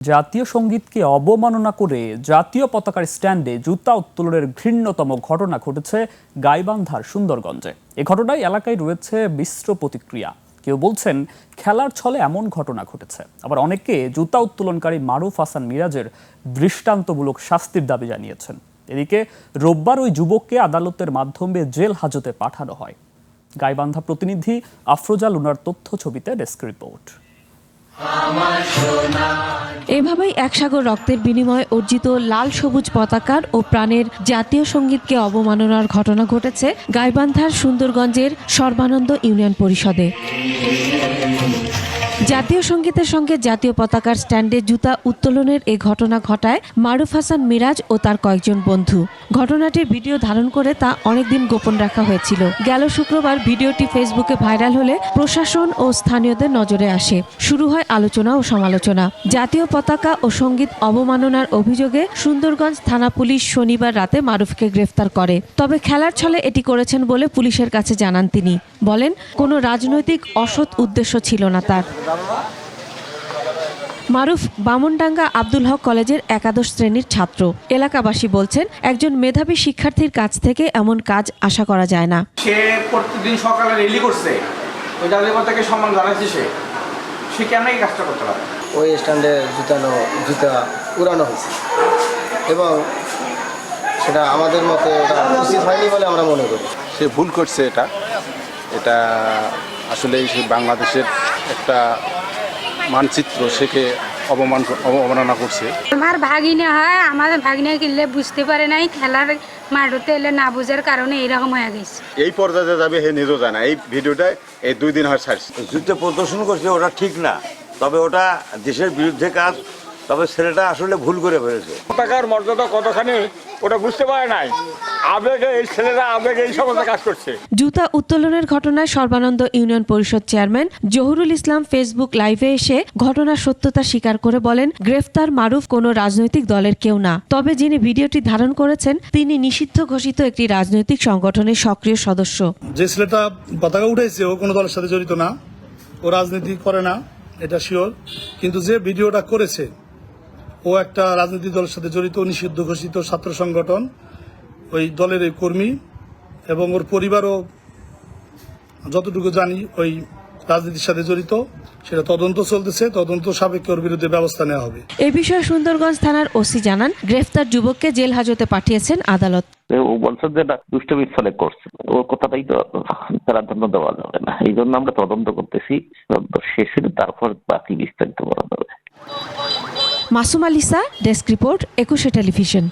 জাতীয় সঙ্গীতকে অবমাননা করে জাতীয় পতাকার স্ট্যান্ডে জুতা উত্তোলনের ঘৃণ্যতম ঘটনা ঘটেছে গাইবান্ধার সুন্দরগঞ্জে। এ ঘটনায় এলাকায় রয়েছে মিশ্র প্রতিক্রিয়া। কেউ বলছেন খেলার ছলে এমন ঘটনা ঘটেছে, আবার অনেকে জুতা উত্তোলনকারী মারুফ হাসান মিরাজের দৃষ্টান্তমূলক শাস্তির দাবি জানিয়েছেন। এদিকে রোববার ওই যুবককে আদালতের মাধ্যমে জেল হাজতে পাঠানো হয়। গাইবান্ধা প্রতিনিধি আফরোজা লুনার তথ্য ছবিতে ডেস্ক রিপোর্ট। এভাবেই এক সাগর রক্তের বিনিময়ে অর্জিত লাল সবুজ পতাকার ও প্রাণের জাতীয় সঙ্গীতকে অবমাননার ঘটনা ঘটেছে গাইবান্ধার সুন্দরগঞ্জের সর্বানন্দ ইউনিয়ন পরিষদে। জাতীয় সঙ্গীতের সঙ্গে জাতীয় পতাকার স্ট্যান্ডে জুতা উত্তোলনের এ ঘটনা ঘটায় মারুফ হাসান মিরাজ ও তার কয়েকজন বন্ধু। ঘটনাটির ভিডিও ধারণ করে তা অনেকদিন গোপন রাখা হয়েছিল। গেল শুক্রবার ভিডিওটি ফেসবুকে ভাইরাল হলে প্রশাসন ও স্থানীয়দের নজরে আসে। শুরু হয় আলোচনা ও সমালোচনা। জাতীয় পতাকা ও সঙ্গীত অবমাননার অভিযোগে সুন্দরগঞ্জ থানা পুলিশ শনিবার রাতে মারুফকে গ্রেফতার করে। তবে খেলার ছলে এটি করেছেন বলে পুলিশের কাছে জানান তিনি। বলেন, কোনো রাজনৈতিক অসৎ উদ্দেশ্য ছিল না তার। মারুফ বামনডাঙ্গা আব্দুল হক কলেজের একাদশ শ্রেণীর ছাত্র। এলাকাবাসী বলছেন, একজন মেধাবী শিক্ষার্থীর কাছ থেকে এমন কাজ আশা করা যায় না। সে প্রতিদিন সকালে রেলি করছে, ওই জাতীয় পতাকাকে সম্মান জানাচ্ছে। সে কেন এই কাজটা করতে পারে? ওই স্ট্যান্ডে জুতা উড়ানো হয়েছে এবং সেটা আমাদের মতে উচিত হয়নি বলে আমরা মনে করি। সে ভুল করছে। এটা আসলে বাংলাদেশের একটা মানচিত্র সেকে অবমাননা করছে। আমার ভাগিনা হয়, আমাদের ভাগিনা কিনলে বুঝতে পারে নাই, খেলার মাঠতে এলে না বোঝার কারণে এইরকম হয়ে গেছে। এই পর্যায়ে যাবে হে নিজেও জানা। এই ভিডিওটা এই 2 দিন হয় ছাড়ছে। যুদ্ধে প্রদর্শন করছে, ওটা ঠিক না, তবে ওটা দেশের বিরুদ্ধে কাজ। তবে ছেলেটা আসলে ভুল করে ফেলেছে। পতাকার মর্যাদা কতখানি ওটা বুঝতে পারে নাই। আবেগে এই ছেলেরা এই সমস্ত কাজ করছে। জুতা উত্তোলনের ঘটনায় সর্বানন্দ ইউনিয়ন পরিষদ চেয়ারম্যান জহুরুল ইসলাম ফেসবুক লাইভে এসে ঘটনার সত্যতা স্বীকার করে বলেন, গ্রেফতার মারুফ কোনো রাজনৈতিক দলের কেউ না। তবে যিনি ভিডিওটি ধারণ করেছেন তিনি নিষিদ্ধ ঘোষিত একটি রাজনৈতিক সংগঠনের সক্রিয় সদস্য। যে ছেলেটা পতাকা উঠেছে ও কোনো দলের সাথে জড়িত না, ও রাজনীতি করে না, এটা শিওর। কিন্তু যে ভিডিওটা করেছে ও একটা রাজনৈতিক দলের সাথে জড়িত, নিষিদ্ধ ঘোষিত ছাত্র সংগঠন, ওই দলের এই কর্মী, এবং ওর পরিবারও যতটুকু জানি ওই রাজনীতির সাথে জড়িত। সেটা তদন্ত চলতেছে, তদন্ত সাপেক্ষে ওর বিরুদ্ধে ব্যবস্থা নেওয়া হবে। এ বিষয়ে সুন্দরগঞ্জ থানার ওসি জানান, গ্রেফতার যুবককে জেল হাজতে পাঠিয়েছেন আদালত। ও বলছে যে দুষ্টমির ফলে করছে, ওর কথাটাই তো প্রাধান্য দেওয়া যাবে না। এই জন্য আমরা তদন্ত করতেছি, তদন্ত শেষ হলে তারপর বাকি বিস্তারিত বলা যাবে। Masum আলিসা, desk report, 21 television.